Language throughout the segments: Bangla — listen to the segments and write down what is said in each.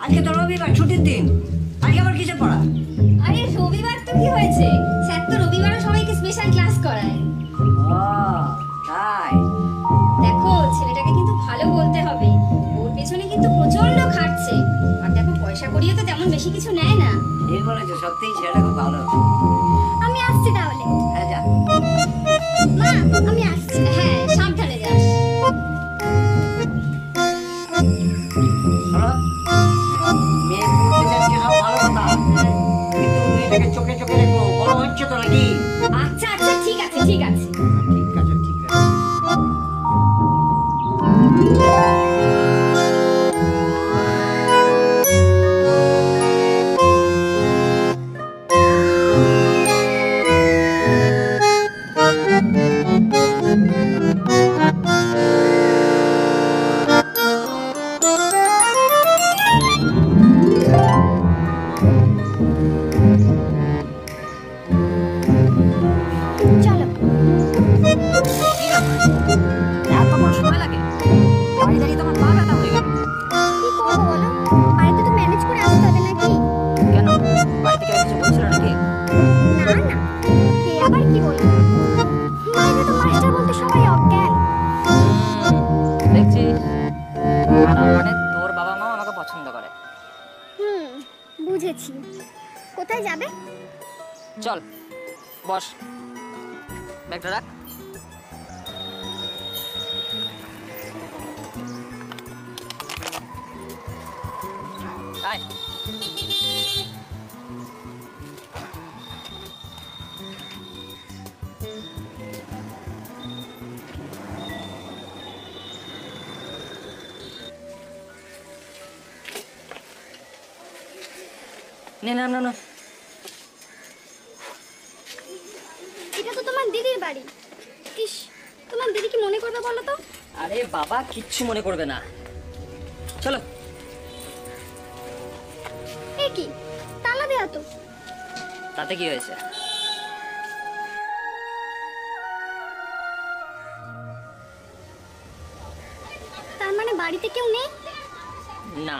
আজকে তো রবিবার, ছুটির দিন। আজকে আবার কিসে পড়া? আরে রবিবার তো কি হয়েছে, স্যার তো রবিবারও সবাইকে স্পেশাল ক্লাস করায়। ও তাই? দেখো ছেলেটাকে কিন্তু ভালো বলতে হবে, ওর পেছনে কিন্তু প্রচন্ড খাটছে। আর দেখো পয়সা করিয়ে তো তেমন বেশি কিছু নেয় না। ঠিক বলেছো, সত্যিই ছেলেটা খুব ভালো। আমি আসছি তাহলে। হ্যাঁ যা। মা আমি আসছি। হ্যাঁ সাবধানে যাস। শোনো, মেয়ে পড়তে যাচ্ছে সব ভালো কথা, কিন্তু মেয়েটাকে চোখে চোখে রেখো। বড় হচ্ছে তো নাকি? আচ্ছা আচ্ছা ঠিক আছে ঠিক আছে। ঠিক আছে ঠিক আছে। চলো। এত বড় সময় লাগে? দাঁড়িয়ে দাঁড়িয়ে তোমার পা ব্যথা হয়ে গেল। কি করবো বলো, বাড়িতে তো ম্যানেজ করে আসতে হবে নাকি? কেন, বাড়িতে কেউ কিছু বলছিল নাকি? না না, কে আবার কি বলবো, বাইরে তো মাস্টার বলতে সবাই অজ্ঞান। দেখছিস, মানে তোর বাবা মা আমাকে পছন্দ করে। বুঝেছি। কোথায় যাবে? চল বস, ব্যাগটা রাখ। আয়। নে না না না, এটা তো তোমার দিদির বাড়ি। ইস, তোমার দিদি কি মনে করবে বলো তো? আরে বাবা কিচ্ছু মনে করবে না, চলো। এ কি, তালা দেয়া তো। তাতে কি হয়েছে? তার মানে বাড়িতে কেউ নেই? না,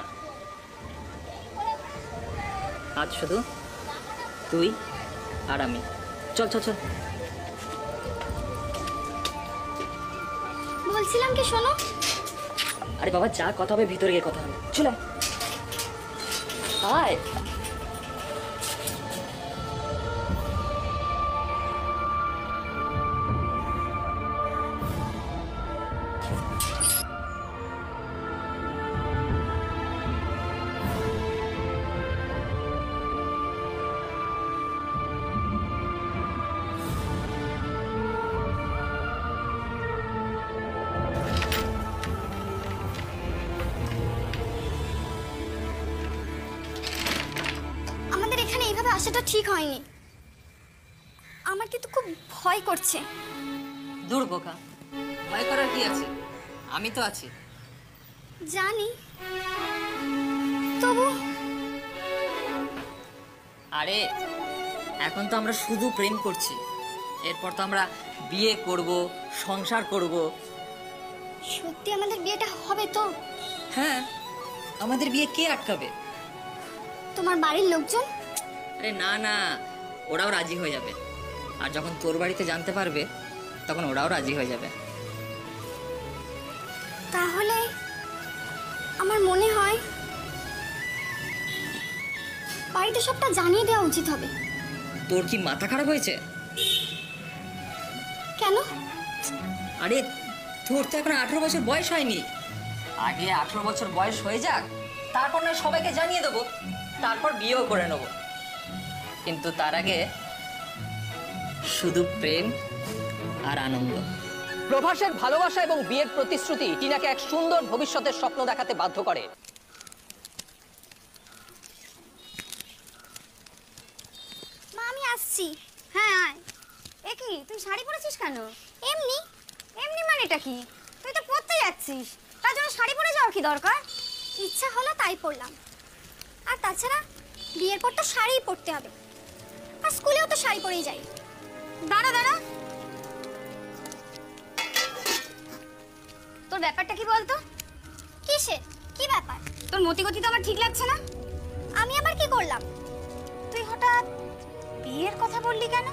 আজ শুধু তুই আর আমি। চল চল চল। বলছিলাম কি শোনো। আরে বাবা যা কথা হবে ভিতরে গিয়ে কথা হবে, চলে আয়। আমাদের এখানে এইভাবে আসাটা ঠিক হয়নি। আমার কিন্তু খুব ভয় করছে। দূর বোকা, ভয় করার কি আছে, আমি তো আছি। জানি, তবু। আরে এখন তো আমরা শুধু প্রেম করছি, এরপর তো আমরা বিয়ে করব, সংসার করব। সত্যি আমাদের বিয়েটা হবে তো? হ্যাঁ, আমাদের বিয়ে কে আটকাবে? তোমার বাড়ির লোকজন? আরে না না, ওরাও রাজি হয়ে যাবে। আর যখন তোর বাড়িতে জানতে পারবে তখন ওরাও রাজি হয়ে যাবে। তাহলে আমার মনে হয় বাড়িতে সবটা জানিয়ে দেওয়া উচিত হবে। তোর কি মাথা খারাপ হয়েছে? কেন? আরে তোর তো এখন 18 বছর বয়স হয়নি। আগে 18 বছর বয়স হয়ে যাক, তারপর না সবাইকে জানিয়ে দেবো, তারপর বিয়েও করে নেব। কিন্তু তার আগে শুধু প্রেম আর আনন্দ। প্রভাসের ভালোবাসা এবং বিয়ের প্রতিশ্রুতি টিনাকে এক সুন্দর ভবিষ্যতের স্বপ্ন দেখাতে বাধ্য করে। মা আমি আসছি। হ্যাঁ আয়। এ কি, তুই শাড়ি পরেছিস কেন? এমনি। এমনি মানেটা কি? তুই তো পরতে যাচ্ছিস, তার জন্য শাড়ি পরে যাওয়ার কি দরকার? ইচ্ছা হলো তাই পরলাম। আর তাছাড়া বিয়ের পর তো শাড়িই পরতে হবে, আর স্কুলেও তো শাড়ি পরেই যাই। দাঁড়া দাঁড়া, তোর ব্যাপারটা কি বলতো? কিসে? কি ব্যাপার, তোর মতিগতি তো আমার ঠিক লাগছে না। আমি আবার কি করলাম? তুই হঠাৎ বিয়ের কথা বললি কেন?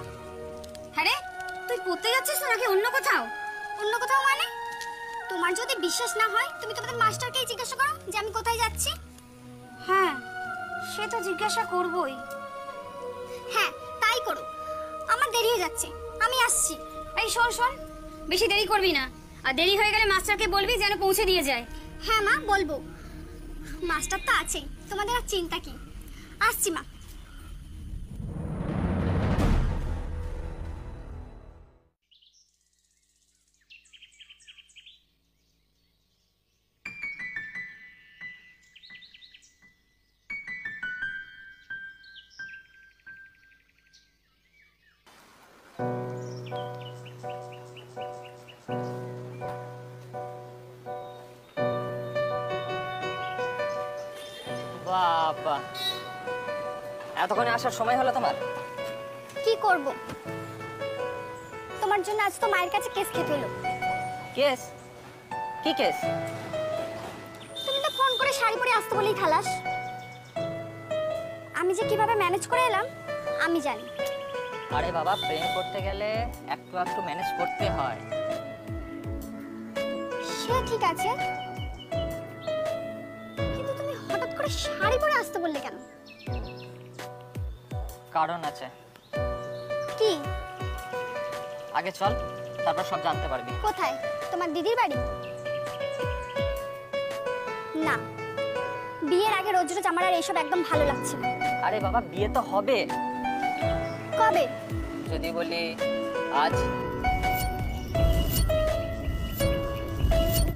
হ্যাঁ রে, তুই পড়তে যাচ্ছিস তো নাকি অন্য কোথাও? অন্য কোথাও মানে? তোমার যদি বিশ্বাস না হয় তুমি তোমাদের মাস্টারকেই জিজ্ঞাসা করো যে আমি কোথায় যাচ্ছি। হ্যাঁ, সে তো জিজ্ঞাসা করবই। হ্যাঁ, তাই করো। আমার দেরি হয়ে যাচ্ছে, আমি আসছি। এই শোন শোন, বেশি দেরি করবি না, আর দেরি হয়ে গেলে মাস্টারকে বলবি যেন পৌঁছে দিয়ে যায়। হ্যাঁ মা, বলবো। মাস্টার তো আছেই, তোমাদের আর চিন্তা কি। আসছি মা। বাবা, এতক্ষণে আসার সময় হলো তোমার? কি করব, তোমার জন্য আজ তো মায়ের কাছে কেস খেতে হলো। কেস? কি কেস? তুমি তো ফোন করে শাড়ি পরে আসতে বলেই খালাস। আমি যে কিভাবে ম্যানেজ করে এলাম আমি জানি। আরে বাবা, প্রেম করতে গেলে একটু একটু ম্যানেজ করতে হয়। সে ঠিক আছে, কিন্তু তুমি হঠাৎ করে শাড়ি পরে আসতে বললে কেন? কারণ আছে। কি? আগে চল, তারপর সব জানতে পারবি। কোথায়? তোমার দিদির বাড়ি? না, বিয়ের আগে রোজ রোজ আমার আর এইসব একদম ভালো লাগছে না। আরে বাবা, বিয়ে তো হবে। কবে? যদি বলি আজ।